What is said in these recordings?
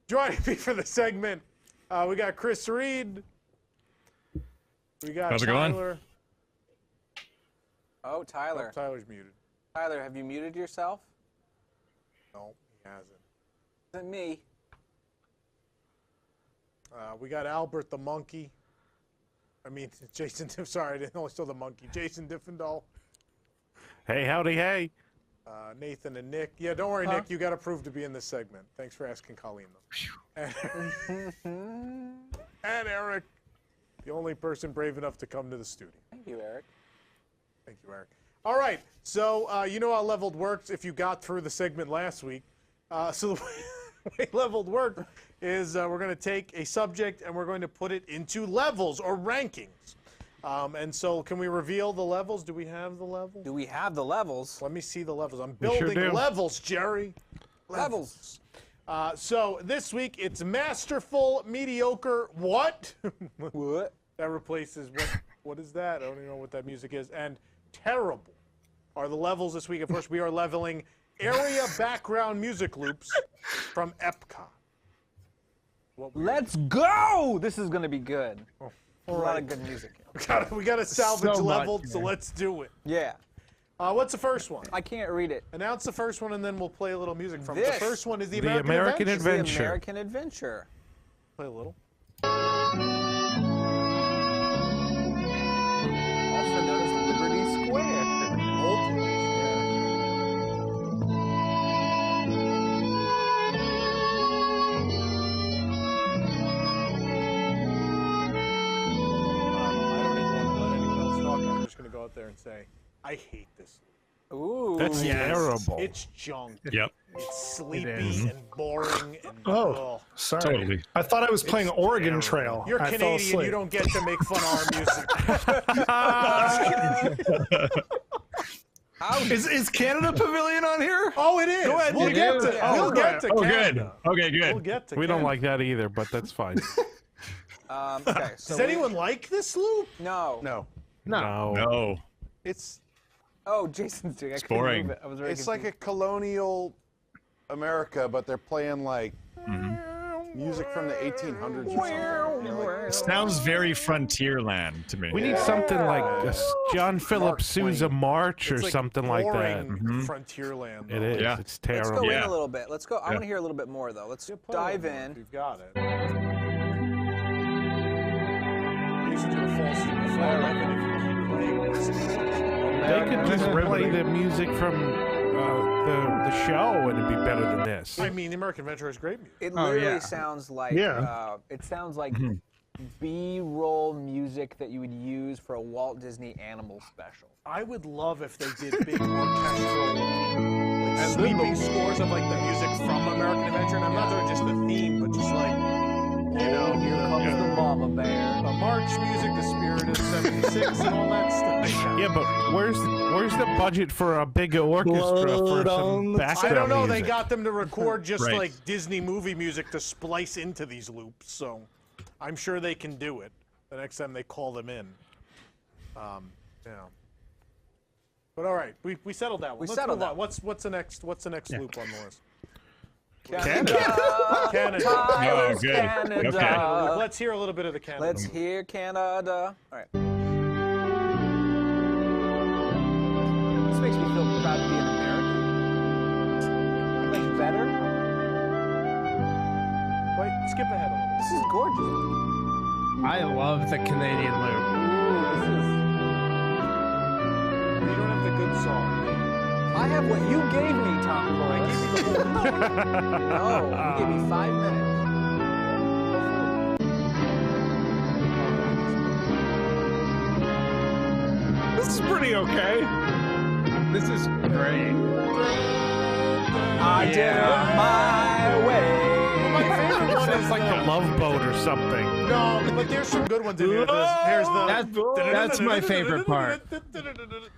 Joining me for the segment, we got Chris Reed. We got How's it Tyler. going? Oh, Tyler. Oh, Tyler's muted. Tyler, have you muted yourself? No, he hasn't. Isn't me. We got Albert the monkey. I mean, Jason. Sorry, I didn't only saw the monkey. Jason Diffendahl. Hey, howdy, hey. Nathan and Nick. Yeah, don't worry, Nick. You got approved to be in this segment. Thanks for asking Colleen. And Eric, the only person brave enough to come to the studio. Thank you, Eric. Thank you, Eric. All right, so you know how Leveled works if you got through the segment last week. So the way Leveled works is we're going to take a subject and we're going to put it into levels or rankings. And so can we reveal the levels? Do we have the levels? Do we have the levels? Let me see the levels. I'm We sure building do. levels, Jerry. Levels. So this week it's masterful, mediocre, what? What? That replaces what is that? I don't even know what that music is. And terrible are the levels this week. Of course, we are leveling area background music loops from Epcot. Let's go! This is going to be good. All A lot right. of good music. We got to salvage So much, leveled, so man. let's do it. Yeah. What's the first one? I can't read it. Announce the first one, and then we'll play a little music from it. This. The first one is the The American American Adventure. The Adventure. American Adventure. Play a little. Also known as Liberty Square. I don't even want to let anyone else talk. I'm just going to go out there and say, I hate this. Ooh. That's terrible. It's junk. Yep. It's sleepy is. and boring and Oh, sorry. Totally. I thought I was playing Oregon Trail. You're I fell Canadian. asleep. You don't get to make fun of our music. Is Canada Pavilion on here? Oh, it is. Go ahead, We'll Nick. get to. Oh, We'll get to Oh, good. Canada. Okay, good. We'll get to. We don't Canada. like that either, but that's fine. Okay, so Does anyone like this loop? No. No. No. No. It's Oh, Jason's doing it. I couldn't boring. move it. I was very it's like a confused. colonial America, but they're playing like music from the 1800s or something. You know, like- Sounds very Frontierland to me. We need something like a John Philip Mark Sousa Twain. March or It's something like that. boring Frontierland. It though. is. Yeah. It's Let's terrible. go in Yeah. a little bit. Let's go. I Yeah. want to hear a little bit more, though. Let's Yeah, play a dive little more in. if you've got it. Jason's gonna fall asleep before 11 if you keep playing this. They could just play the music from the show and it'd be better than this. I mean, the American Adventure is great music. It Oh, literally yeah. sounds like it sounds like B-roll music that you would use for a Walt Disney Animal special. I would love if they did big orchestral, like, sweeping scores of like the music from American Adventure. And I'm not talking just the theme, but just like, you know, Here comes the mama bear. the march music, the spirit of '76, and all that stuff. Yeah, but where's the budget for a big orchestra for Blood on some the background I don't know. They music? got them to record just Right. like Disney movie music to splice into these loops, so I'm sure they can do it the next time they call them in. Yeah. But all right, we settled that one. We Let's settled move that on. What's the next loop on the list? Canada. Canada. Tyler's Oh, good. Canada. Okay. Let's hear a little bit of the Canada. Let's hear Canada. All right. This makes me feel proud to be an American. Like better. Wait, skip ahead a little. This is gorgeous. I love the Canadian loop. Ooh, this is. You don't have the good song. I have what you gave me, Tom I Corliss. gave you the whole thing. No, you gave me 5 minutes. This is pretty okay. This is great. I did it my way. My favorite one Sounds is like the Love Boat or something. No, but there's some good ones in here. Here's the. That's my favorite part.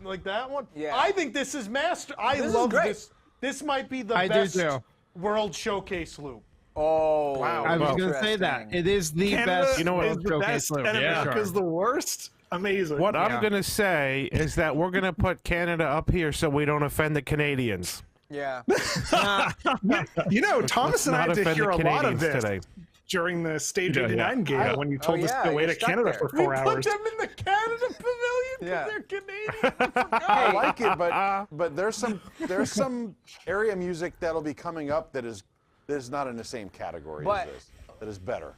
Like that one. Yeah. I think this is master. I This is love great. this. This might be the I do best too. World Showcase loop. Oh, Wow. I was Well, going to say that. interesting. It is the Canada best. You know what? is the showcase best loop. and Yeah. America's the worst. Amazing. What Yeah. I'm gonna say is that we're gonna put Canada up here so we don't offend the Canadians. Yeah. You know, Thomas and I not had to offend hear the a lot of Canadians this today. during the Stage Yeah, 89 game when you told us to go away you're to stuck Canada there. for We 4 put hours. them in the Canada Pavilion because Yeah. they're Canadian. I forgot. I like it, but there's some area music that'll be coming up that is not in the same category But- as this. That is better.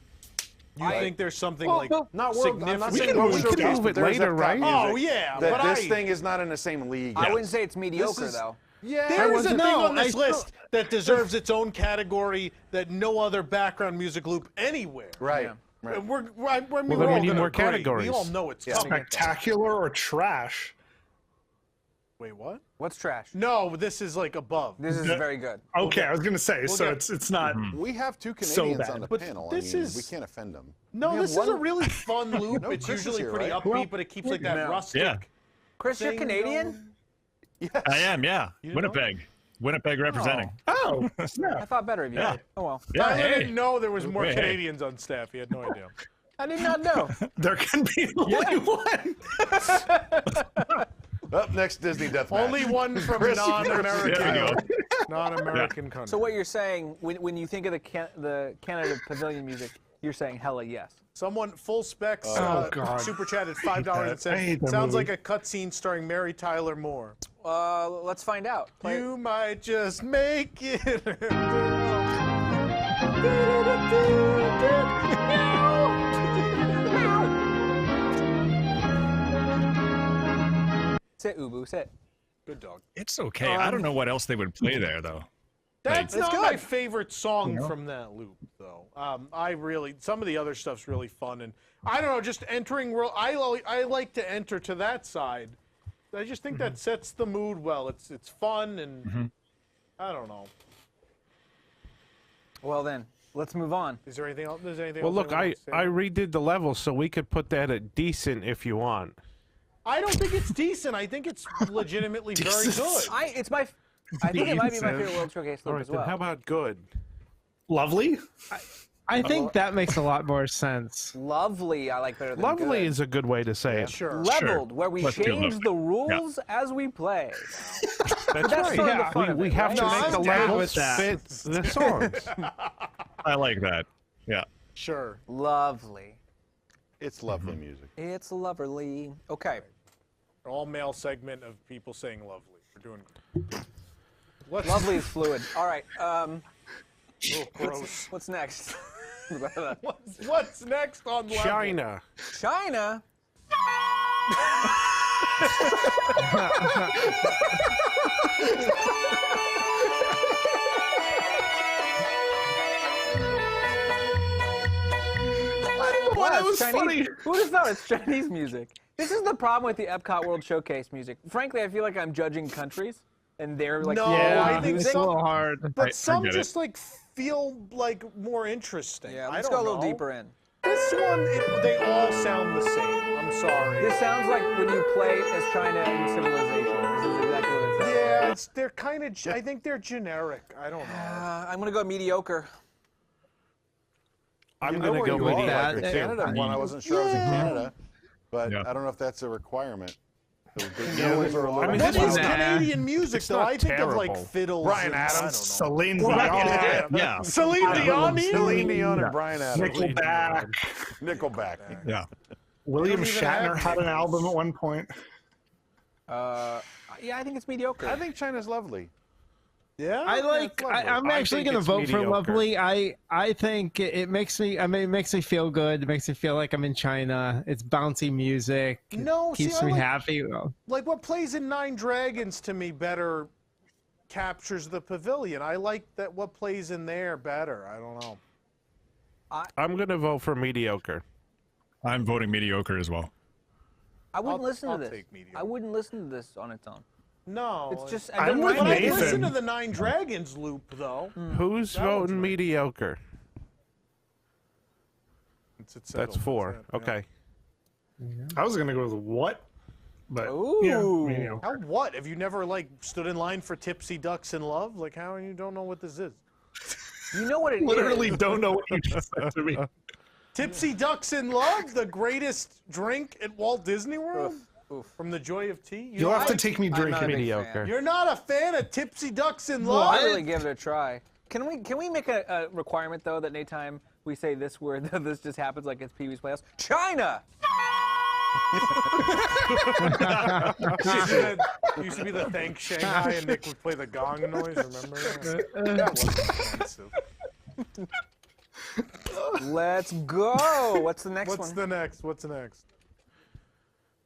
You think there's something like Not world. I'm not significant? saying We World can Showcase, move but it there's later, Epcot right? music Oh, yeah, That but this I- thing is not in the same league. I wouldn't say it's mediocre, is- though. Yeah. There is a thing No, on this I list that deserves its own category that no other background music loop anywhere. Right. Yeah. Right. And we're then all we need gonna more agree. categories. We all know it's coming. Spectacular or trash? Wait, what? What's trash? No, this is like above. This is very good. Okay, I was gonna say. So get- it's not. We have two So Canadians bad. on the But panel. this I mean, is- we can't offend them. No, We have this is a one- really fun loop. No, It's Chris is usually here, pretty right? upbeat, but it keeps like that Yeah. rustic. Yeah. Chris, you're thing Canadian? Yes. I am, yeah. You Winnipeg. Winnipeg representing. Oh, I snap. thought better of you. Yeah. Oh, well. Yeah, Tyler hey. didn't know there was more Hey. Canadians on staff. He had no idea. I did not know. There can be only one. Up next, Disney Deathmatch. Only one from Chris, non-American, there we go. non-American country. So what you're saying, when you think of the Canada Pavilion music, you're saying hella yes. Someone full specs God. super chatted $5 and I said, hate that "Sounds movie. like a cutscene starring Mary Tyler Moore." Let's find out. Play it. You might just make it. Sit, Ubu, sit. Good dog. It's okay. I don't know what else they would play there, though. That's It's not good. my favorite song from that loop, though. Some of the other stuff's really fun, and I don't know, just entering world. I like to enter to that side. I just think that sets the mood well. It's fun, and I don't know. Well then, let's move on. Is there anything else? Well, look, I redid the level, so we could put that at decent if you want. I don't think it's decent. I think it's legitimately very good. I think it might be my favorite World Showcase All loop right, as then well. how about good? Lovely. I think that makes a lot more sense. Lovely, I like better than Lovely good. is a good way to say it. Sure. Leveled, where we Let's do change Lovely. the rules as we play. That's That's right. sort of the fun of We it, have right? to No, make the I'm down levels with that. fit the songs. I like that. Yeah. Sure. Lovely. It's lovely music. It's lovely. Okay. All male segment of people saying lovely. We're doing good. Lovely is fluid. All right. Gross. What's next? What's next on level? China. China. Well, that was Chinese. funny. Who would have thought it's Chinese music? This is the problem with the Epcot World Showcase music. Frankly, I feel like I'm judging countries, and they're like, No, Yeah, I think it's music. a little hard. But I some get it. just like feel like more interesting. Yeah, I let's don't go a little know. deeper in. This one, they all sound the same. I'm sorry. This sounds like when you play as China in Civilization. This is exactly what it sounds Yeah, they're kind of. I think they're generic. I don't know. I'm gonna go mediocre. I'm I know going to where go you with are, that. like the Yeah. Canada one. I wasn't sure I was in Canada, but Yeah. I don't know if that's a requirement. The Yeah, noise are a little I mean, What this is is Nah. Canadian music though? not I think of like terrible. fiddles. Brian and, Adams, Celine I don't know. Dion, Yeah. Celine Dion. Celine Dion and Brian Adams. Nickelback. Nickelback. Yeah. William They don't even Shatner have had an nicknames. album at one point. Yeah, I think it's mediocre. I think China's lovely. Yeah. I like. it's lovely. I'm I actually think going to it's vote for mediocre. lovely. I think it makes me. I mean, it makes me feel good. It makes me feel like I'm in China. It's bouncy music. It No, see, keeps I me like- happy. Well, Like what plays in Nine Dragons to me better captures the pavilion. I like that what plays in there better. I don't know. I'm going to vote for mediocre. I'm voting mediocre as well. I wouldn't I'll- listen I'll to this. take mediocre. I wouldn't listen to this on its own. No. It's just. I'm the with But I language- Nathan. listen to the Nine Dragons loop though. Who's That one's voting right. mediocre? It's That's settled. 4. That's it, yeah. Okay. I was gonna go with what, but Ooh. yeah, mediocre. How what? Have you never like stood in line for Tipsy Ducks in Love? Like how you don't know what this is? You know what it is. Literally don't know what you just said to me. Tipsy Ducks in Love, the greatest drink at Walt Disney World? From the Joy of Tea? You'll have to take me I'm not a drinking. big Mediocre. fan. You're not a fan of Tipsy Ducks in Well, Love? I really give it a try. Can we make a requirement though that anytime we say this word, that this just happens like it's Pee-wee's Playhouse? China. Used to be the Thank Shanghai, and Nick would play the gong noise. Remember that? That was offensive. Let's go. What's the next What's one? the next? What's the next?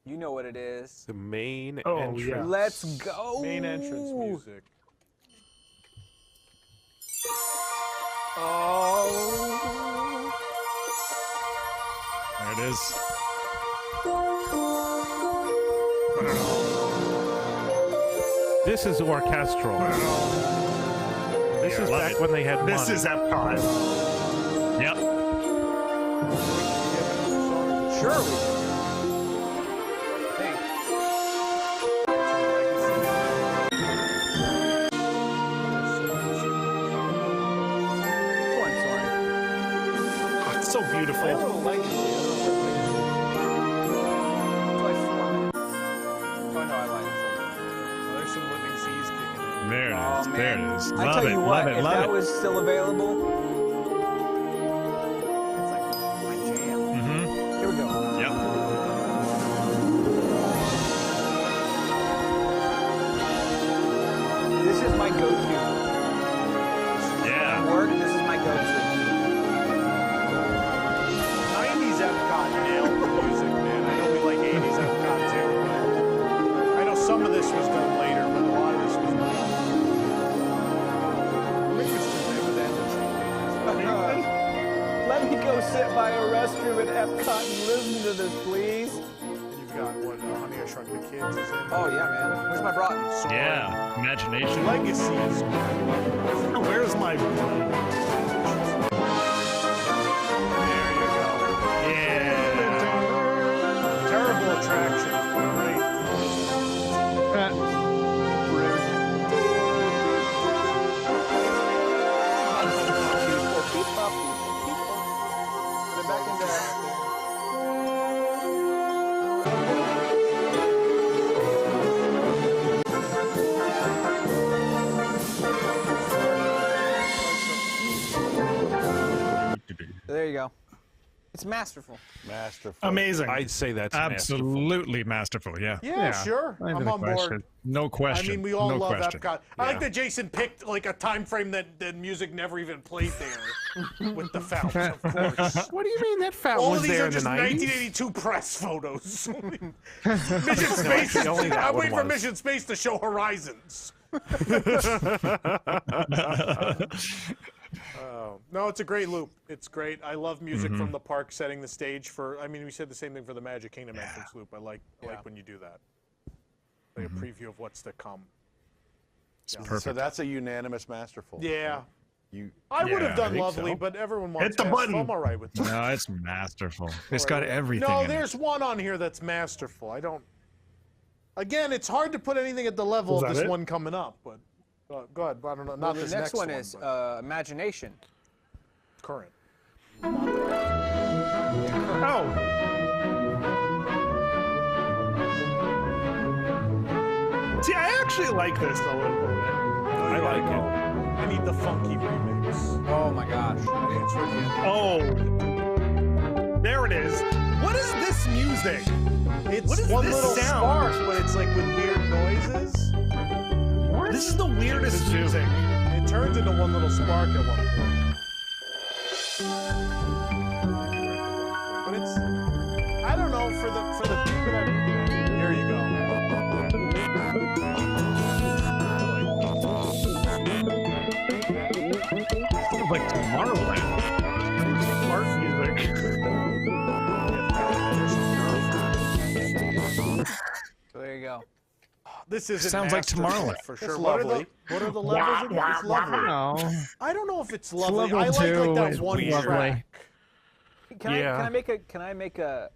You know what it is. The main Oh, entrance. yeah. Let's go. Main entrance music. Oh. There it is. This is orchestral. This is love back it. when they had money. This is Epcot. Yep. Sure we do. Think. Go on, sorry. Oh, it's so beautiful. There's some Living Seas kicking in. There it is. There it is. I Love tell it. you what, Love it. if Love that it. was still available, it's like my jam. Mm-hmm. Here we go. Yep. This is my go-to. Yeah. Work, this is my go-to. 90s Epcot nailed the music, man. I know we like 80s Epcot too, but I know some of this was done later, but a lot of this was done. Let me go sit by a restroom at Epcot and listen to this, please. You've got what Honey I Shrunk the Kids is in. Oh, yeah, man. Where's my Broughton? Yeah. Imagination. Legacies. Where's my... There you go. Yeah. Terrible attractions, but great. They're back in there. There you go. It's masterful. Masterful. Amazing. I'd say that's masterful. Absolutely masterful. Yeah. Yeah, sure. Not even I'm a on question. board. No I question. mean, we all no love question. Epcot. I like that Jason picked like a time frame that the music never even played there with the fountain, of course. What do you mean that fountain All was of these there are in the just 90s? 1982 press photos. Mission Space. only that I'm one waiting for was. Mission Space to show Horizons. No, it's a great loop. It's great. I love music from the park setting the stage for. I mean, we said the same thing for the Magic Kingdom entrance loop. I like when you do that. Like a preview of what's to come. It's perfect. So that's a unanimous masterful. Yeah. You. I would have I done think Lovely, so. but everyone wants the Masterful. button. I'm all right with that. No, it's masterful. It's got everything. No, in it. there's one on here that's masterful. I don't. Again, it's hard to put anything at the level Is of that this it? one coming up, but go ahead. I don't know. Well, Not the this next one one is but Imagination. current. Oh. See, I actually like this a little bit. I like it. I need the funky remix. Oh my gosh. It's really Oh. There it is. What is this music? It's What is one this little sound? spark, but it's like with weird noises. This is the weirdest music. It turns into one little spark at one point. But it's, I don't know, for the people that, here you go. Sounds like Tomorrowland. Art music. So there you go. This isn't Sounds like masterful Tomorrowland. for sure. It's What are lovely. the levels in here? It's lovely. No. I don't know if it's lovely. level I like 2 that is one weird. track. Can Yeah. I make a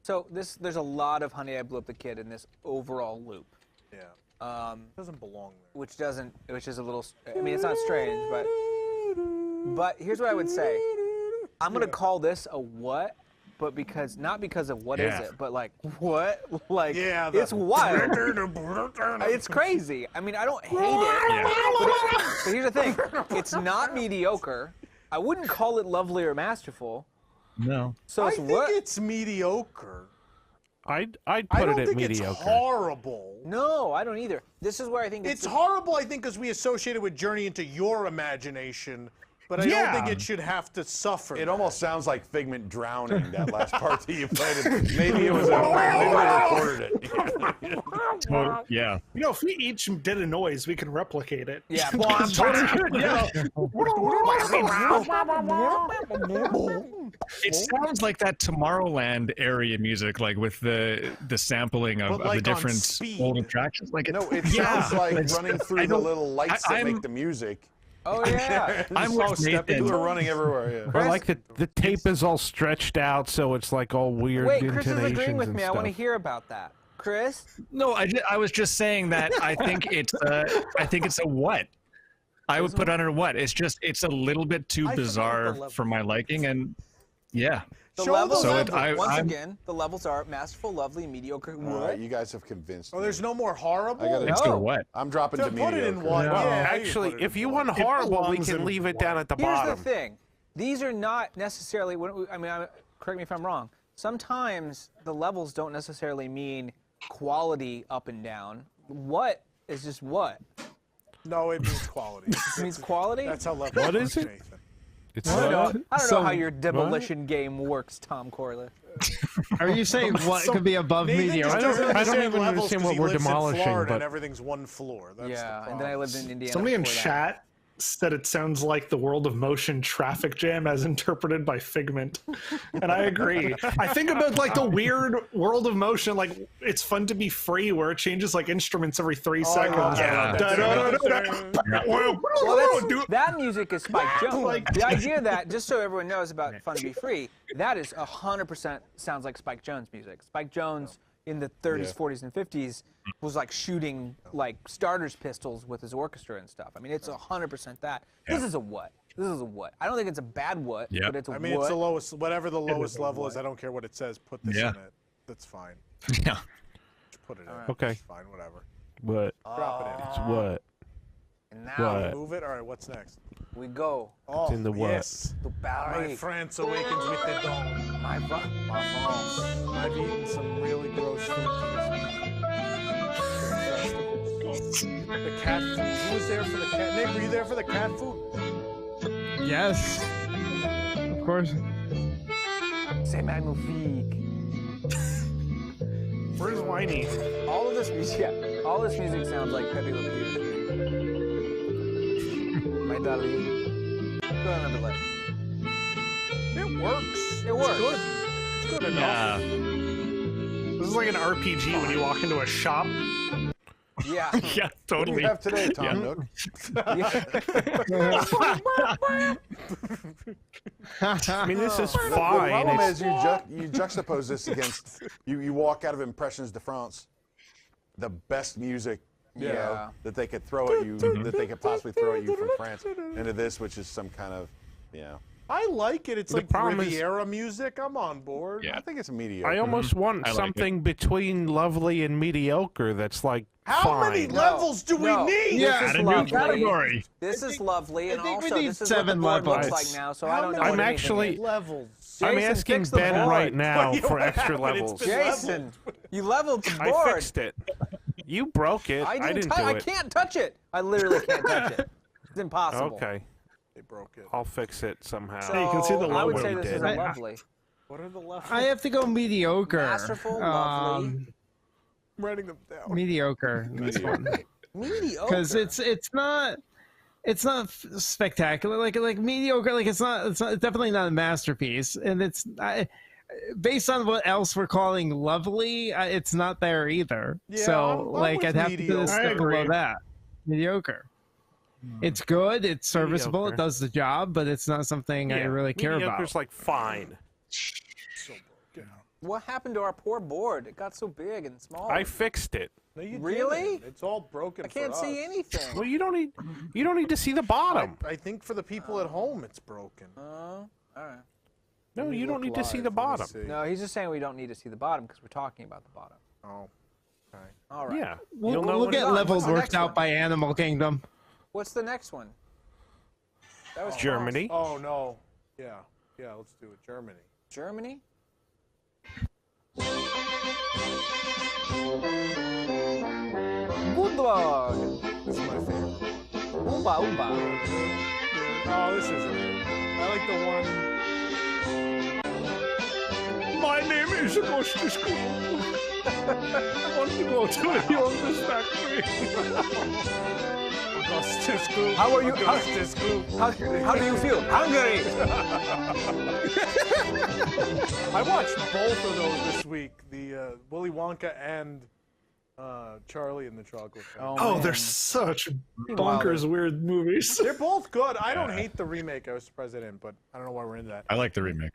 so there's a lot of Honey I Blew Up the Kid in this overall loop. Yeah, Um, doesn't belong there. which is a little I mean it's not strange, but here's what I would say. I'm gonna call this a what? but not because of what is Yeah. it, but like what? Like Yeah, it's wild. It's crazy. I mean, I don't hate it. But here's the thing: it's not mediocre. I wouldn't call it lovely or masterful. No. So I it's think what? it's mediocre. I'd I put don't it at think mediocre. it's horrible. No, I don't either. This is where I think It's horrible, I think, because we associate it with Journey into Your Imagination, but I don't think it should have to suffer. It almost sounds like Figment drowning, that last part that you played. Maybe it was maybe they recorded it. Total, yeah. You know, if we each did a noise, we can replicate it. Yeah. It sounds like that Tomorrowland area music, like with the sampling of, But like the on different speed. old attractions. Like No, it yeah, sounds like it's- running I through the don't- little lights that I'm- make the music. Oh yeah. I'm so with stepping. Nathan. People are running everywhere. Yeah. Or like the tape is all stretched out, so it's like all weird Wait, Chris is intonations agreeing with and me. I want to stuff. hear about that. Chris? No, I was just saying that I think it's a what. I would put under what. It's a little bit too I forget bizarre the level. for my liking, and yeah. The Show levels, the So level. once I'm- again, the levels are masterful, lovely, mediocre. All right, you guys have convinced Oh, me. there's no more horrible? I gotta- Extra No. what? I'm dropping So to put it in mediocre. one. No. Yeah, Actually, put it if in you one. want horrible, we belongs can in leave it down at the Here's bottom. the thing. These are not necessarily, correct me if I'm wrong, sometimes the levels don't necessarily mean quality up and down. What is just what? No, it means quality. It means quality? That's how level What works, is it? Nathan. It's I don't what? know, I don't So- know how your demolition game works, Tom Corliss. Are you saying what So could be above Nathan mediocre? just doesn't I don't understand even levels understand 'cause what he we're lives in demolishing, Florida but- and everything's one floor. That's the Yeah, and problem. then I lived in Indiana. Somebody in before that. chat said it sounds like the World of Motion traffic jam as interpreted by Figment. And I agree. I think about like the weird World of Motion, like it's fun to be free where it changes like instruments every 3 seconds. yeah. Well, that music is Spike Jones. The idea that, just so everyone knows about Fun to Be Free, that is 100% sounds like Spike Jones music. Spike Jones in the 30s, Yeah. 40s, and 50s was like shooting like starter's pistols with his orchestra and stuff. I mean, it's 100% that. This is a what? This is a what? I don't think it's a bad what, Yeah. but it's a I mean, what. it's the lowest, whatever the lowest level is. I don't care what it says. Put this Yeah. in it. That's fine. Yeah. Just put it in. Okay. It's fine, whatever. What? Drop it in. It's what? And now What? Move it. All right, what's next? we go Oh, in the what? yes. to My Paris. France awakens with the dawn. My France. I've eaten some really gross food The cat food. Who was there for the cat? Nick, were you there for the cat food? Yes. Of course. C'est magnifique. Where's Whiny? All of this music, yeah, all this music sounds like Pepe Le Pew. My darling. Go another leg. It works. It works. It's good. It's good enough. Yeah. This is like an RPG when you walk into a shop. Yeah. Yeah. What do Totally. you have today, Tom Yeah. Nook? I mean, this is The fine. problem It's- is you juxtapose this against you walk out of Impressions de France, the best music you know, Yeah. that they could throw at you, that they could possibly throw at you from France, into this, which is some kind of, you know, I like it. It's The like problem is- Riviera music. I'm on board. Yeah. I think it's mediocre. I almost want I like something between lovely and mediocre that's like How fine. many levels do we No. need? Yeah. This Add is a new lovely. category. This is lovely, and I think we also need this is what the 7 board looks levels. like now. So How I don't know. many- what I'm anything actually- is. Levels. I'm Jason, asking fix the Ben board. right now Wait, for what extra happened? It's levels. been- Jason, you leveled the I board. fixed it. You broke it. I didn't do I it. can't touch it. I literally can't touch it. It's impossible. Okay, They broke it. I'll fix it somehow. So you can see the I would logo say you this is did. a lovely. What are the levels? I have to go mediocre. Masterful, lovely. I'm writing them down. Mediocre. This one. Mediocre. Because it's not spectacular like mediocre, like it's definitely not a masterpiece, and it's based on what else we're calling lovely, it's not there either. Yeah, So I'm like with I'd have to put mediocre. a I step below agree. that. Mediocre. It's good, it's serviceable, Mediocre. it does the job, but it's not something I really care about. Mediocre's like fine. So broken. What happened to our poor board? It got so big and small. I fixed it. No, you Really? didn't. It's all broken. I can't for see us. anything. Well, you don't need to see the bottom. I think for the people at home, it's broken. All right. No, We you don't look need to see live. the Let me bottom. see. No, he's just saying we don't need to see the bottom because we're talking about the bottom. Oh, okay. All right. Yeah. We'll, You'll know we'll when get it's on. levels What's the worked next out one? by Animal Kingdom. What's the next one? That was Germany. Oh no. Yeah. Yeah. Let's do it. Germany. Germany? Woodlog. This is my favorite. Oomba oomba. Oh, this isn't it. I like the one. My name is Augustus Gloop. I want to go to the Youngest Factory. Augustus Gloop. How are you- Augustus Gloop. How do you feel? Hungry. I watched both of those this week. The Willy Wonka and Charlie and the Chocolate Factory. Oh, man. they're such bonkers weird movies. They're both good. I don't hate the remake. I was surprised I didn't, but I don't know why we're into that. I like the remake.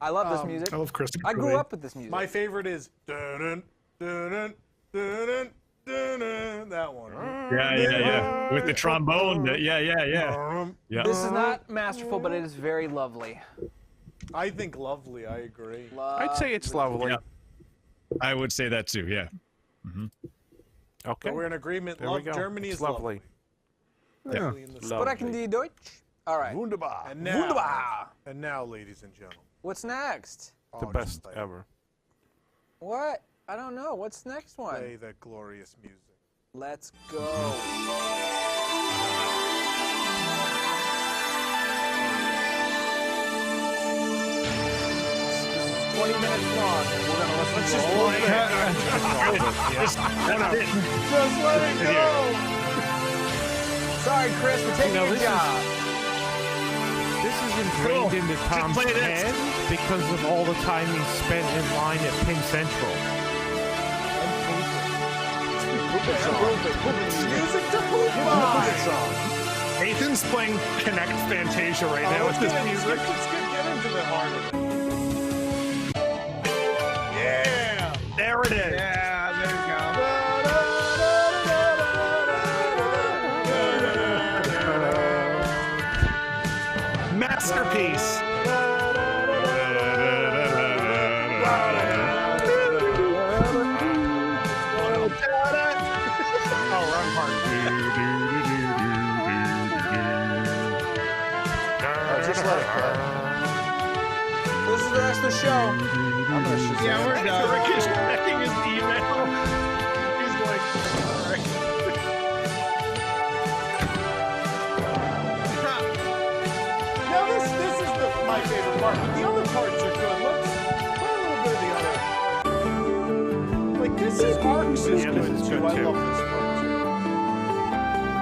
I love this music. I love Christopher I grew Lee. up with this music. My favorite is dun dun dun dun. That one. Yeah. With the trombone. Yeah. Yeah. This is not masterful, but it is very lovely. I think lovely. I agree. I'd say it's lovely. Yeah. I would say that too. Yeah. Okay. So we're in agreement. There we Love go. Germany It's is lovely. Yeah. Lovely in the sun. Sprechen die Deutsch? All right. Wunderbar. And now, Wunderbar. and now, ladies and gentlemen, What's next? The oh, best just ever. What? I don't know. What's the next one? play that glorious music. Let's go. 20 minutes long. We're gonna listen to just the whole play thing. Just Just let it go. Sorry, Chris, we're taking know, your this is- job. This is ingrained into Tom's play this. head because of all the time he spent in line at Penn Central. Music to poop by. Nathan's playing Connect Fantasia right now with this music. Let's get into the heart of it. Yeah. There it is. Yeah, there you go. Masterpiece. Oh, wrong part. Just let it play. This is the rest of the show. I'm gonna shoot Yeah, we're done. Rick is checking his email. He's like, all right. Now this is my favorite part. But the other parts are good. Let's put a little bit of the other. Like this is Arcs is Yeah, good this is too. good, I too. love this part too.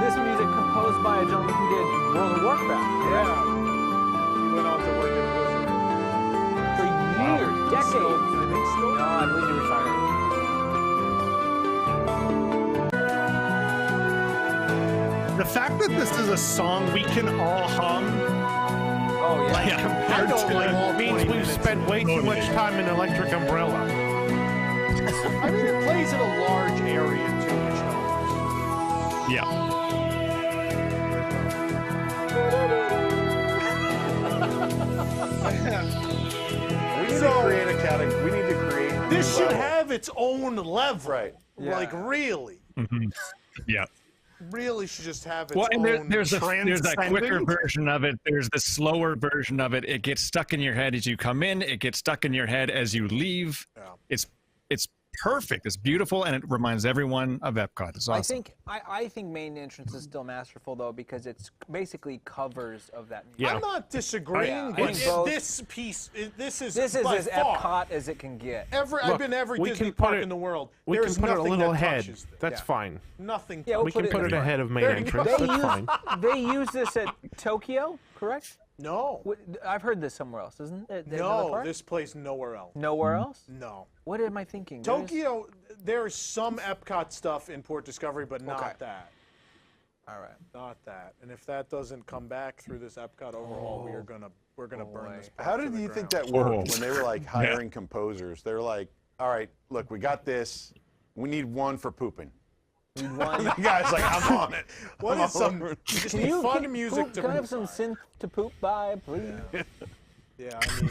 This music composed by a gentleman who did World of Warcraft Yeah. He went on to work at Blizzard. for years, decades. I think still. No, I believe he retired. The fact that this is a song we can all hum, Oh yeah. like I compared don't to like all Means 20 we've minutes. spent way too much time in Electric Umbrella. I mean, it plays in a large area too, which helps. Yeah. We need to create a category. We need to create. a This new should level. have its own level. Right. Like really, Yeah. really should just have its Well, and own. there's that quicker transcendent? version of it. There's the slower version of it. It gets stuck in your head as you come in. It gets stuck in your head as you leave. Yeah. It's perfect. It's beautiful, and it reminds everyone of Epcot. It's awesome. I think main entrance is still masterful though because it's basically covers of that music. Yeah. I'm not disagreeing, Yeah, I but think both- this piece, this is This is by as far, Epcot as it can get. I've Look, been to every we Disney can put park it- in the world. We There can is put it a nothing little that ahead. touches this. That's Yeah. fine. Nothing. Yeah, we'll We can put it ahead of main There you entrance. go. That's fine. They use this at Tokyo, correct? No, I've heard this somewhere else, isn't it? Another no, park? this place nowhere else. Nowhere else? No. What am I thinking? There's- Tokyo, there's some Epcot stuff in Port Discovery, but not Okay. that. All right. Not that. And if that doesn't come back through this Epcot overhaul, we're gonna burn this. How park to did the you think ground. that worked when they were like hiring composers? They were like, all right, look, we got this. We need one for pooping. One. The guy's like, I'm on it. What I'm is some? on it. You just need fun music poop, to. Can I have some synth to poop by, please? Yeah, I mean,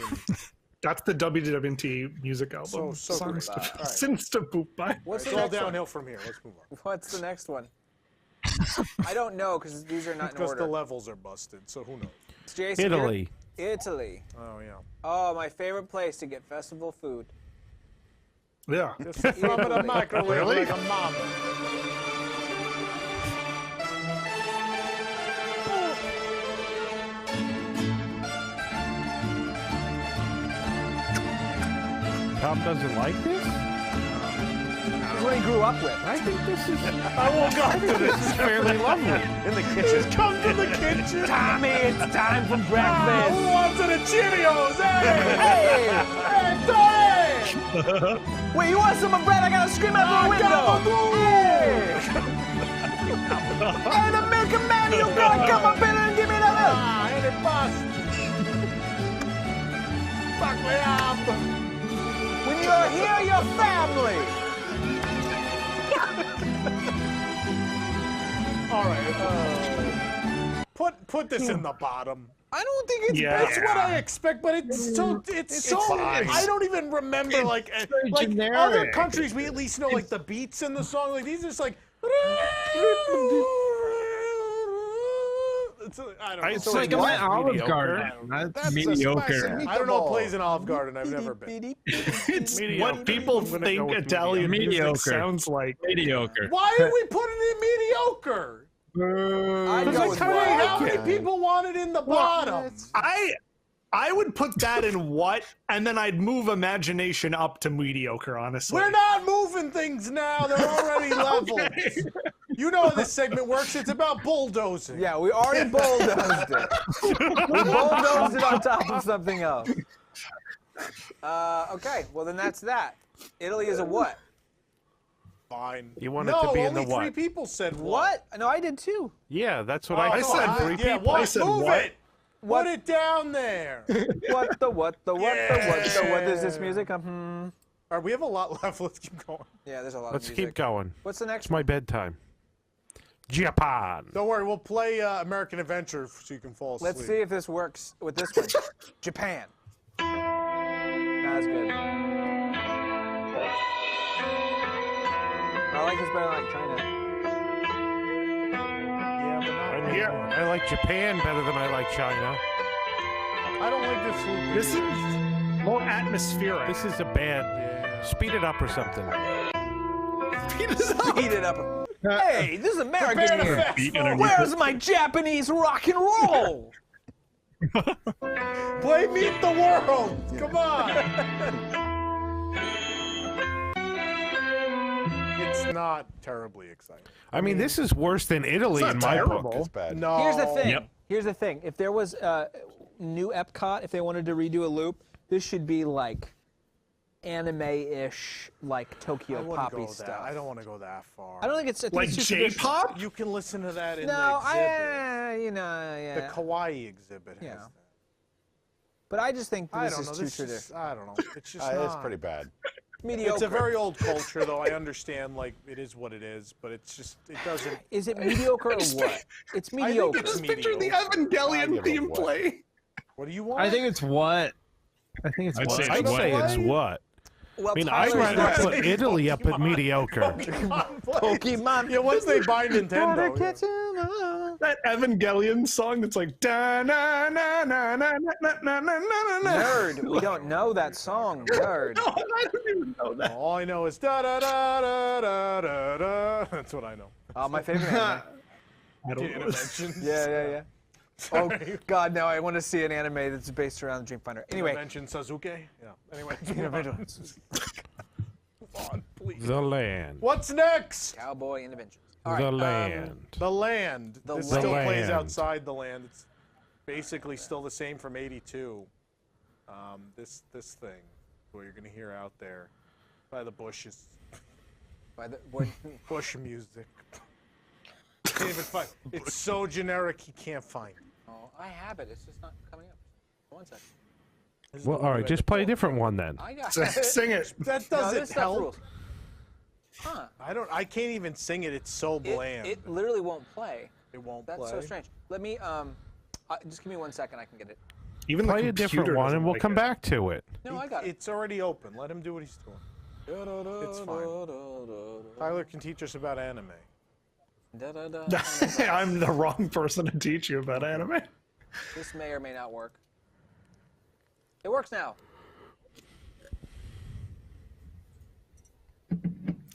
That's the WDW music album. so Songs great. to, All right. Sins to boot by. What's it's the all next one? downhill from here. Let's move on. What's the next one? I don't know because these are not in Because order. the levels are busted, so who knows? It's Jason, you're- Italy. Italy. Oh yeah. Oh, my favorite place to get festival food. Yeah. Just throw 'em in a microwave Really? like a mom. Tom doesn't like this? This is what he grew up with. I think this is I woke up to this. fairly lovely. In the kitchen. Come to the kitchen. Tommy, it's time for Ah, breakfast. who wants the Cheerios? Hey! Hey! Hey, Tony! Wait, you want some bread? I gotta scream out the window. Gabagool! Hey, the milk man, you gotta come up in and give me that milk. Ah, and it bust. Fuck me up. When you're here, your family. All right. Put this in the bottom. I don't think it's Yeah. That's what I expect, but it's so fine. I don't even remember like generic. other countries. We at least know like the beats in the song. Like these are just like. I don't know. It's It's like I'm what? at Olive Mediocre? Garden. That's That's mediocre. A I don't know what plays in Olive Garden. I've never been. It's Mediocre. what people I'm gonna think go with Italian music mediocre. sounds like. Mediocre. Why are we putting it in mediocre? I'd Because go with how what? many people want it in the bottom? I would put that in what, and then I'd move imagination up to mediocre, honestly. We're not moving things now. They're already leveled. You know how this segment works. It's about bulldozing. Yeah, we already bulldozed it. We bulldozed it on top of something else. Okay, well then that's that. Italy is a what? Fine. You want it no, to be in only the what? three people said What? No, I did too. Yeah, that's what Oh, I no, said. Three yeah, people. what? I said Move what? it. Put it down there. What the what the what the what the what is this music? All right, we have a lot left. Let's keep going. Yeah, there's a lot Let's of music. keep going. What's the next It's my bedtime. Japan. Don't worry, we'll play American Adventure so you can fall asleep. Let's see if this works with this one. Japan. That's good. I like this better than like China. Yeah, but not Yeah. I like Japan better than I like China. I don't like this loop. This is more atmospheric. This is a bad. Yeah. Speed it up or something. Speed it up. Hey, this is American Prepare to here. fast Beat forward. underneath Where's my Japanese rock and roll? Play Meet the World. Come on. It's not terribly exciting. I mean, this is worse than Italy It's in not my terrible. book. It's bad. No. Here's the thing. Yep. Here's the thing. If there was a new Epcot, if they wanted to redo a loop, this should be like anime-ish, like I Tokyo wouldn't poppy go stuff. that. I don't want to go that far. I don't think it's like it's too traditional. J-pop? You can listen to that in No, the exhibit. yeah. The Kawaii exhibit has Yeah. that. But I just think I this don't is know. too This is, traditional. I don't know. It's just It's not. pretty bad. Mediocre. It's a very old culture, though. I understand, like, it is what it is, but it's just, it doesn't. Is it mediocre or what? It's think mediocre. it's Just picture the mediocre. I Evangelion give it theme what? play. What do you want? I think it's what? I think it's I'd what? say I'd What? say it's what? Well, I mean, I'd Tyler's rather not- put Italy up at mediocre. Pokemon. Yeah, once they buy Nintendo. yeah. That Evangelion song that's like da na na na na na na na na na na. Nerd. We don't know that song. Nerd. No, I don't even know that. All I know is da da da da da da da. That's what I know. Oh, my favorite anime. I don't know. Interventions. Yeah. Oh God, no! I want to see an anime that's based around the Dreamfinder. Anyway, Intervention Sasuke. Yeah. Anyway. Intervention. Move on, please. The land. What's next? Cowboy Interventions. All The right. land. The land. The This land. still plays land. outside the land. It's basically still the same from '82. This thing, what you're gonna hear out there, by the bushes, By the what? bush music. Can't even find. It's so generic you can't find it. Oh, I have it. It's just not coming up. One second. This is Well, the all one right, I just had to play a pull. different one then. I got Sing it. That No, doesn't this stuff help. rules. Huh? I can't even sing it. It's so bland. It literally won't play. It won't That's play. so strange. Let me just give me 1 second. I can get it. Even Play the a different computer one, doesn't and we'll like come it. back to it. No, I got it. It's already open. Let him do what he's doing. It's fine. Tyler can teach us about anime. I'm the wrong person to teach you about anime. This may or may not work. It works now.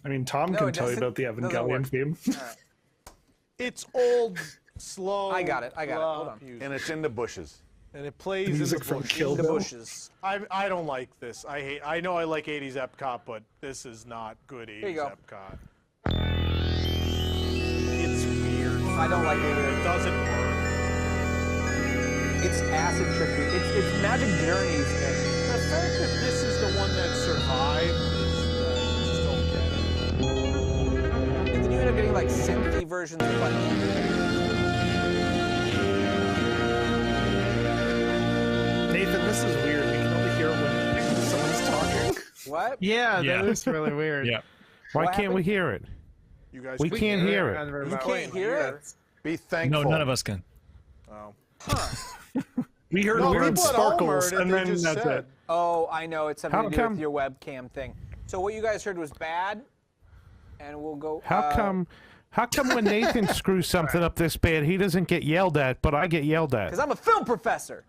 I mean, Tom No, can it tell you doesn't- about the doesn't Evangelion work. theme. All right. It's old, slow. I got it. Hold on. music. And it's in the bushes. And it plays Music in the from bushes. Kill The Bill. bushes. I don't like this. I know I like 80s Epcot, but this is not good 80s you go. Epcot. It's weird. I don't like it It either. doesn't work. It's acid trippy. It's Magic Journeys. The fact that this is the one that survived is I just don't get it. And then you end up getting like synthy versions of like. Nathan, this is weird. We can only hear it when someone's talking. What? Yeah, Yeah. that is really weird. Yeah. Why What can't we happened? hear it? You guys We can't hear it. You can't hear it? Be No, thankful. none of us can. Oh. We heard No, the word people at home sparkles, heard it, and they then just that's said. it. Oh, I know. It's something How to do come- with your webcam thing. So what you guys heard was bad, and we'll go. How come when Nathan screws something up this bad, he doesn't get yelled at, but I get yelled at? Because I'm a film professor.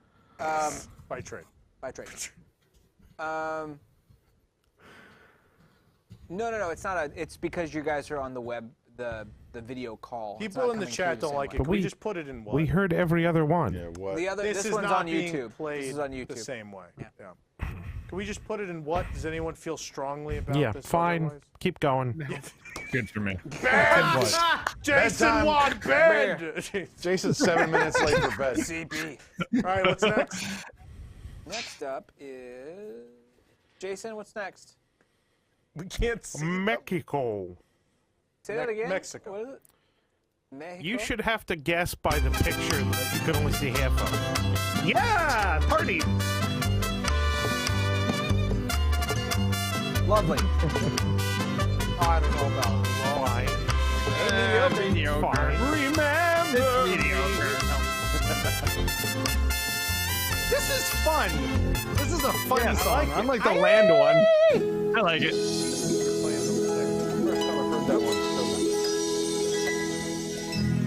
By trade. By trade. No. It's not a. It's because you guys are on the web, the video call. It's People not in the coming chat through don't same like way. it. But Can we we- just put it in what? We heard every other one. Yeah, what? The other. This is one's not on being YouTube. played This is on YouTube. the same way. Yeah. Can we just put it in what? Does anyone feel strongly about Yeah, this? fine. otherwise? Keep going. Good for me. Bed! Jason Bedtime. want bed! Jason's 7 minutes late for bed. CP. All right, what's next? Next up is Jason. What's next? We can't see. Mexico. Say that again. Mexico. What is it? Mexico. You should have to guess by the picture that you can only see half of. Yeah, party. Lovely. I don't know about Mediocre. Remember This is fun. This is a fun Yeah, I song. like it. Unlike the land one. I like it.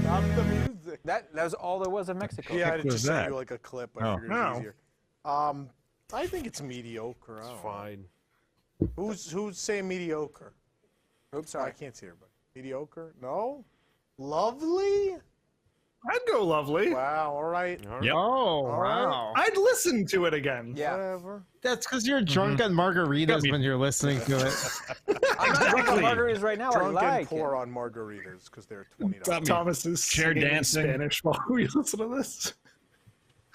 Stop the music. That was all there was of Mexico. Yeah, I was just sent that? you like a clip. I Oh. figured it was easier. I think it's mediocre. I don't know. Fine. Who's saying mediocre? Oops, I sorry. can't see everybody. Mediocre? No? Lovely? I'd go lovely. Wow, all right. Yep. Oh, right. wow. I'd listen to it again. Yeah. Whatever. That's because you're drunk on margaritas when you're listening to it. I'm not drinking margaritas right now. Drunk I and like poor it. on margaritas because they're $20. Got me. Thomas is Chair singing in dancing. Spanish while we listen to this.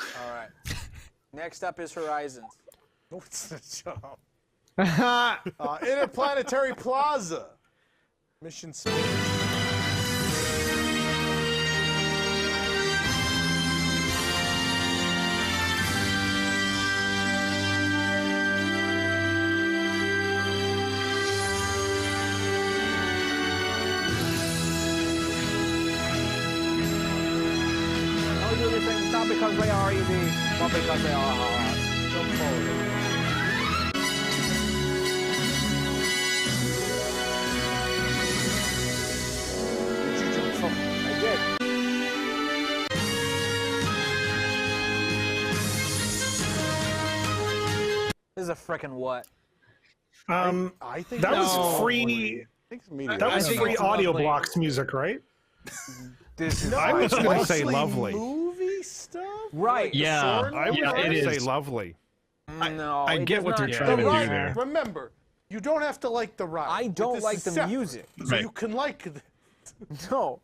All right. Next up is Horizons. What's the job? Interplanetary Plaza. Mission Space. Oh, you're listening not because they are easy, but because they are hard. Jump forward. Did you jump forward? I did. This is a frickin' what? I think That No. was free. I think it's mediocre. That was think free it's audio lovely. blocks music, right? This is I was going to say Mostly lovely. Movie stuff? right. Yeah. Soren I was Yeah, going it to say is. lovely. No, I it get does what they're not. trying to The do ride, there. remember, you don't have to like the ride. I don't This like is the separate. music. So Right. you can like it. No,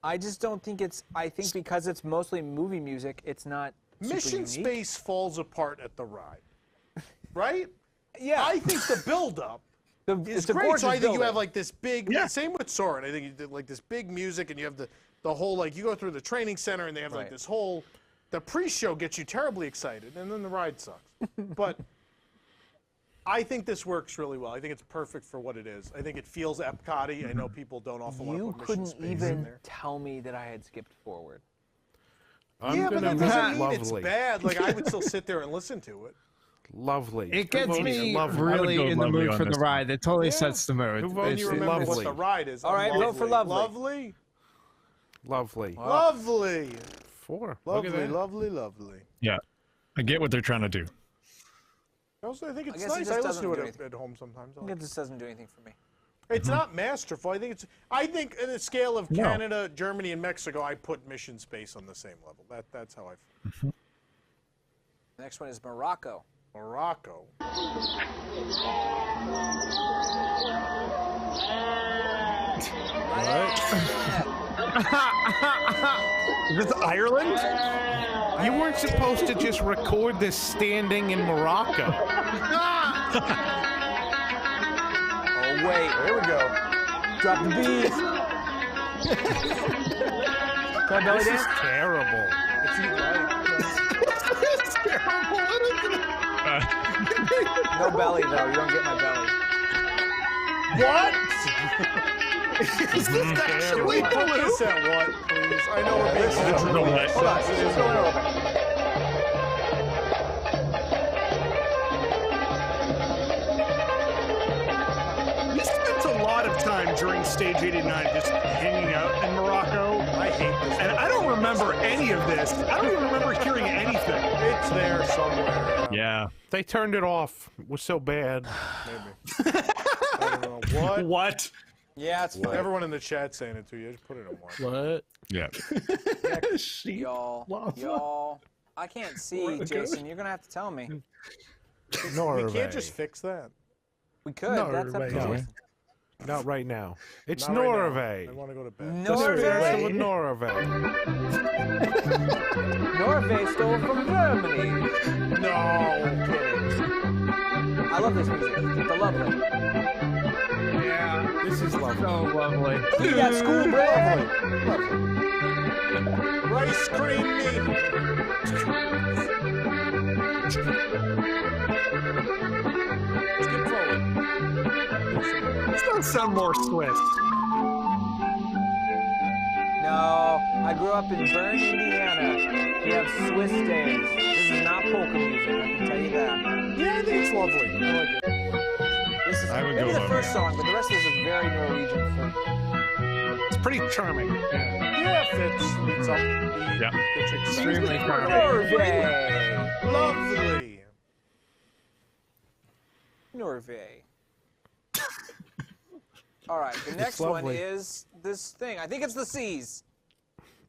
I just don't think it's. I think because it's mostly movie music, it's not. super Mission unique. Space falls apart at the ride. Right? Yeah, I think the build-up is it's a great. gorgeous So I think you building. have like this big. Yeah. Same with Soren. I think you did like this big music, and you have the whole like you go through the training center, and they have like Right. this whole. The pre-show gets you terribly excited, and then the ride sucks. But I think this works really well. I think it's perfect for what it is. I think it feels Epcot-y. I know people don't often want to You put Mission couldn't Space in even there. tell me that I had skipped forward. I'm Yeah, but gonna that doesn't mean vote it's lovely. bad. Like I would still sit there and listen to it. Lovely. It gets Who votes me lovely? really go in the lovely mood on for the this one. ride. It totally Yeah. sets the mood. Who When votes you remember what lovely? the ride is. All right, vote for lovely. Lovely. Lovely. Lovely. 4. Look at Lovely, that. lovely, lovely. Yeah, I get what they're trying to do. Also, I think it's guess it nice. just I listen doesn't to do it anything. at home sometimes. I think this doesn't do anything for me. It's not masterful. I think in a scale of No. Canada, Germany, and Mexico, I put Mission Space on the same level. That's how I feel. The next one is Morocco. Morocco. Is this Ireland? You weren't supposed to just record this standing in Morocco. Oh wait, Here we go. drop the beat. Can I belly This is dance? terrible. If you like. No belly though. You don't get my belly. What? Is this actually Put this at what, please? I know we're being This is the what? Hold on, it's going a little bit. We spent a lot of time during Stage 89 just hanging out in Morocco, I hate this. and I don't remember any of this. I don't even remember hearing anything. It's there somewhere. Yeah. They turned it off. It was so bad. Maybe. I don't know. What? What? Yeah, it's fine. Everyone in the chat saying it to you. Just put it on one. What? Yeah. Y'all. I can't see, Jason. You're gonna have to tell me. Norway. We can't just fix that. We could. That's up to Norway. Jason. Not right now. It's Not right now. Norway. I want to go to bed. Norway. Norway. Norway stole from Germany. No kidding. I love this music. The lovely. Yeah, This is lovely. so lovely. You got school bread. Rice cream me. Skip forward. This does sound more Swiss. No, I grew up in Bern, Indiana. We have Swiss days. This is not polka music, I can tell you that. Yeah, I think it's lovely. I like it. This is I would maybe go the lovely. first song, but the rest of this is very Norwegian folk. It's pretty charming. Yeah, it fits. Meets up. Yeah. Extremely charming. Norway. Lovely. Norway. All right, the next one lovely. is this thing. I think it's the Seas.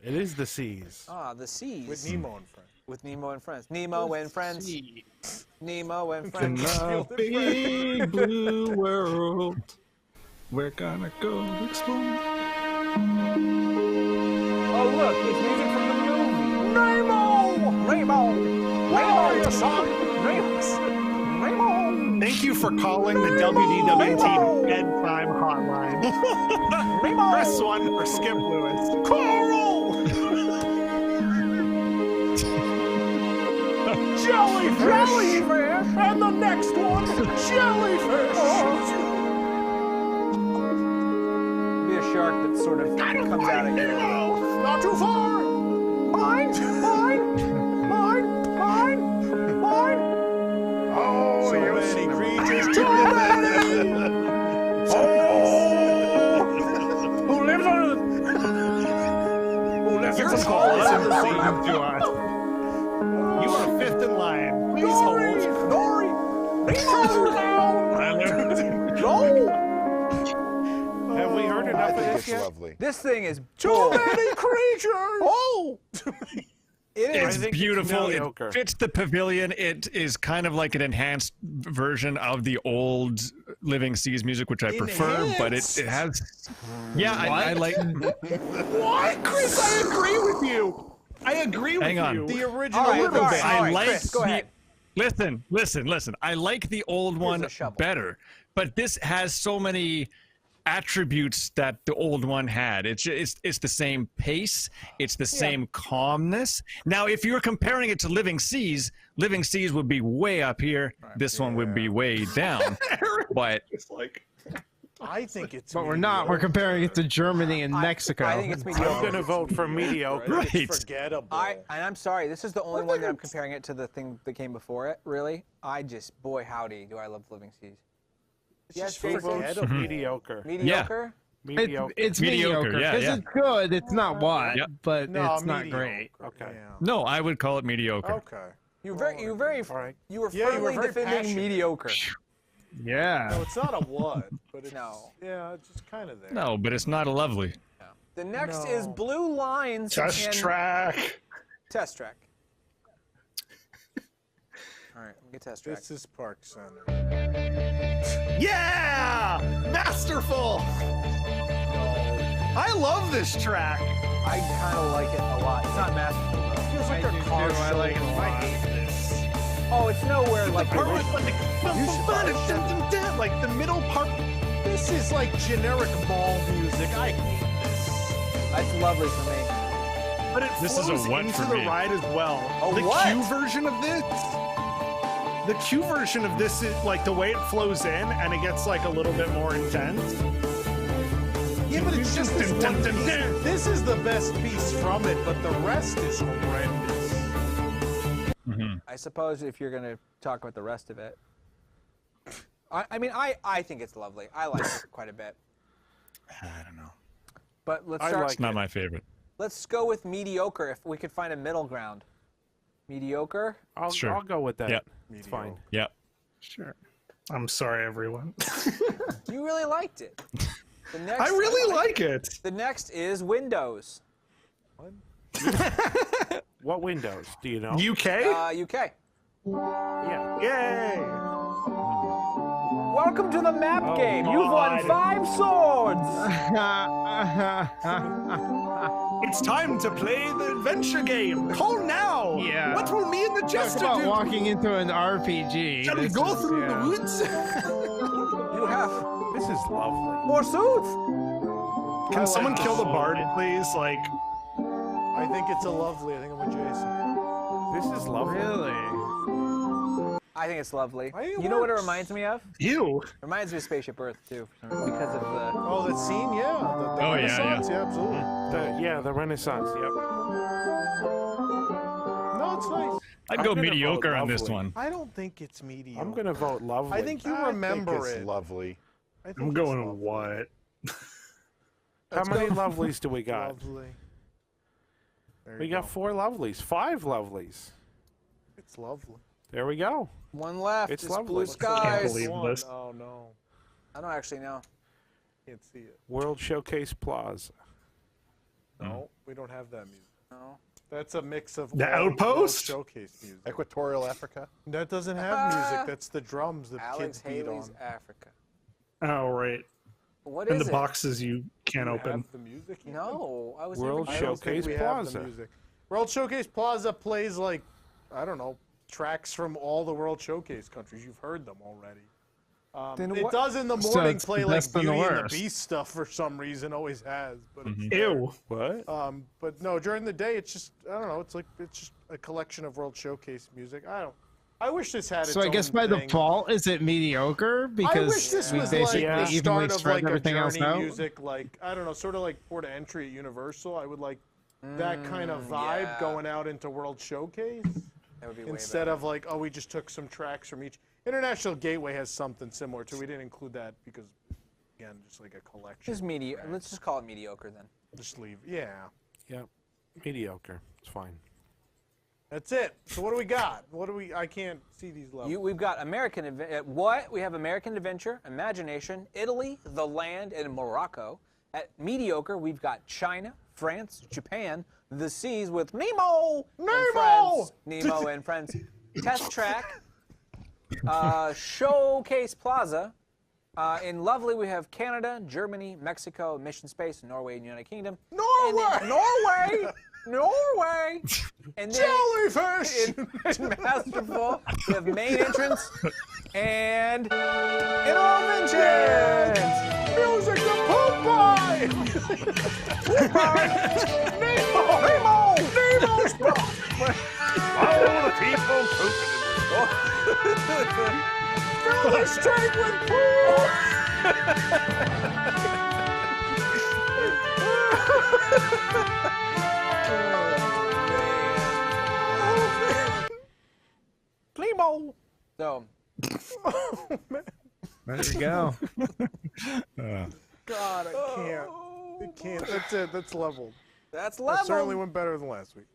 It is the seas. Ah, the Seas. With Nemo and friends. With Nemo and friends. Nemo and friends. Nemo and friends. The big blue world. We're gonna go explore. Oh, look, it's music from the movie. Nemo! Nemo! Nemo, your son! Nemo! Thank you for calling the WDW bedtime hotline. Press 1 for Skip Lewis. Coral! Jellyfish! And the next one, jellyfish! Be a shark that sort of comes out at you. Not too far! Mine! Mine! Mine! Mine! Mine! Oh, so many creatures! Too many! Oh! Who lives on the... Who lives in the Call us and sing to us. You are fifth in line. Please Dory! hold. Dory! Nemo down! No! Have we heard I enough of think this it's yet? lovely. This thing is Too bull. many creatures! Oh! It It's is. think it's beautiful. mediocre. It fits the pavilion. It is kind of like an enhanced version of the old Living Seas music, which I prefer, but it has. Yeah, I like. What? Chris, I agree with you. I agree with Hang on. you. The original All right, Living all right, Seas. all I right, like. Chris, go ahead. Listen. I like the old one a shovel. better, but this has so many attributes that the old one had. It's the same pace. It's the same calmness. Now, if you're comparing it to Living Seas would be way up here. This one would be way down. But It's like I think it's. But we're not. We're comparing it to Germany and Mexico. I think it's I'm mediocre. gonna vote for mediocre. Right. Right. Forgettable. And I'm sorry, this is the only one that I'm comparing it to the thing that came before it, really. Boy howdy, do I love Living Seas. Yes, just Jason? forgettable. Mediocre. Mediocre? Mediocre. It's Mediocre, mediocre. yeah, 'Cause yeah. it's good. It's not what, Yep. but No, it's not mediocre. great. Okay. Yeah. No, I would call it mediocre. Okay. You were All right. you were Yeah, firmly you were very defending passionate. mediocre. Yeah. No, it's not a what, but it's. No. Yeah, it's just kind of there. No, but it's not a lovely. The next No. is Blue Lines Test and track. Test Track. All right, let me get Test Track. This is Park Center. Yeah! Masterful! I love this track. I kind of like it a lot. It's not masterful though. It feels like I they're do car too. I like it a shows. lot. I hate this. Oh, it's nowhere like the Part original. like the middle part. This is like generic mall music. I hate this. That's lovely for me. But it This is a flows what into for the me. ride as well. A The what? Q version of this. The Q version of this is like the way it flows in, and it gets like a little bit more intense. Yeah, but it's just this one piece. This is the best piece from it, but the rest is horrendous. I suppose if you're gonna talk about the rest of it, I think it's lovely. I like it quite a bit. I don't know. But let's I start. like It's not my favorite. Let's go with mediocre if we could find a middle ground. Mediocre. I'll go with that. Yep. It's fine. Yep. Sure. I'm sorry, everyone. You really liked it. The next, I really like it. The next is Windows. What windows? Do you know? UK? UK. Yeah. Yay! Welcome to the map Oh, game. You've won God. 5 swords. It's time to play the adventure game. Call now. Yeah. What will me and the Talk jester about do? walking into an RPG. Shall we This go is- through yeah. the woods? You have This is lovely. more suits. Can someone like kill this the bard, please? Like, I think it's a lovely. I think I'm with Jason. This is lovely. Really? I think it's lovely. I think it You know what it works. reminds me of? ew. It reminds me of Spaceship Earth too, for some reason, because of the. Oh, that scene, yeah. The Oh, yeah, Renaissance, yeah. absolutely. The Renaissance. Yep. No, it's nice. I'd I'm go gonna vote mediocre on this lovely. one. I don't think it's mediocre. I'm gonna vote lovely. I think you I remember think it's it. lovely. I think I'm it's going lovely. what? How many lovelies do we got? Lovely. There We you got go. 4 lovelies. 5 lovelies. It's lovely. There we go. One left. It's It's lovely. blue Can't skies. believe this. Oh no, I don't actually know. can't see it. World Showcase Plaza. No, we don't have that music. No. That's a mix of The all Outpost? showcase music. Equatorial Africa. That doesn't have music. That's the drums that Alex kids beat Haley's on. Africa. Oh, right. What And is the it? boxes you can't Do we open. have the music? here? No, I was. World I don't think Showcase we have the Plaza. music. World Showcase Plaza plays like, I don't know, tracks from all the World Showcase countries. You've heard them already. Then It what- does in the So morning it's play the like best and the Beauty and the worst. Beast stuff for some reason. Always has, but it's Ew. What? but no, during the day it's just I don't know. It's just a collection of World Showcase music. I wish this had its So I guess own by thing. default, is it mediocre? I Because wish this we was basically like the evenly start of spread like a everything else Journey out. music, like I don't know, sort of like Port of Entry at Universal. I would like that kind of vibe yeah. going out into World Showcase That would be way instead better. of like, oh, we just took some tracks from each. International Gateway has something similar too. We didn't include that because, again, just like a collection. Just mediocre. Let's just call it mediocre then. Just leave. Yeah, Yep. Mediocre. It's fine. that's it. So what do we got? What do we? I can't see these levels. We've got American. What? We have American Adventure, Imagination, Italy, The Land, and Morocco. At mediocre, we've got China, France, Japan, The Seas with Nemo. And Nemo! Friends. Nemo and Friends. Test Track. Showcase Plaza. In Lovely, we have Canada, Germany, Mexico, Mission Space, Norway, and United Kingdom. And then Norway! Norway! And then Jellyfish! in Masterful, we have main entrance and interventions. Music to Popeye! Nemo! Nemo's Oh, the people pooping. Fill this tank with poop! Plimo. So, There we go. God, I can't. I can't. That's it. That's leveled. that's That level. certainly went better than last week.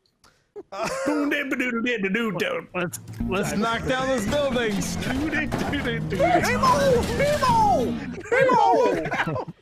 Let's knock down those buildings. Plimo! Plimo! Plimo!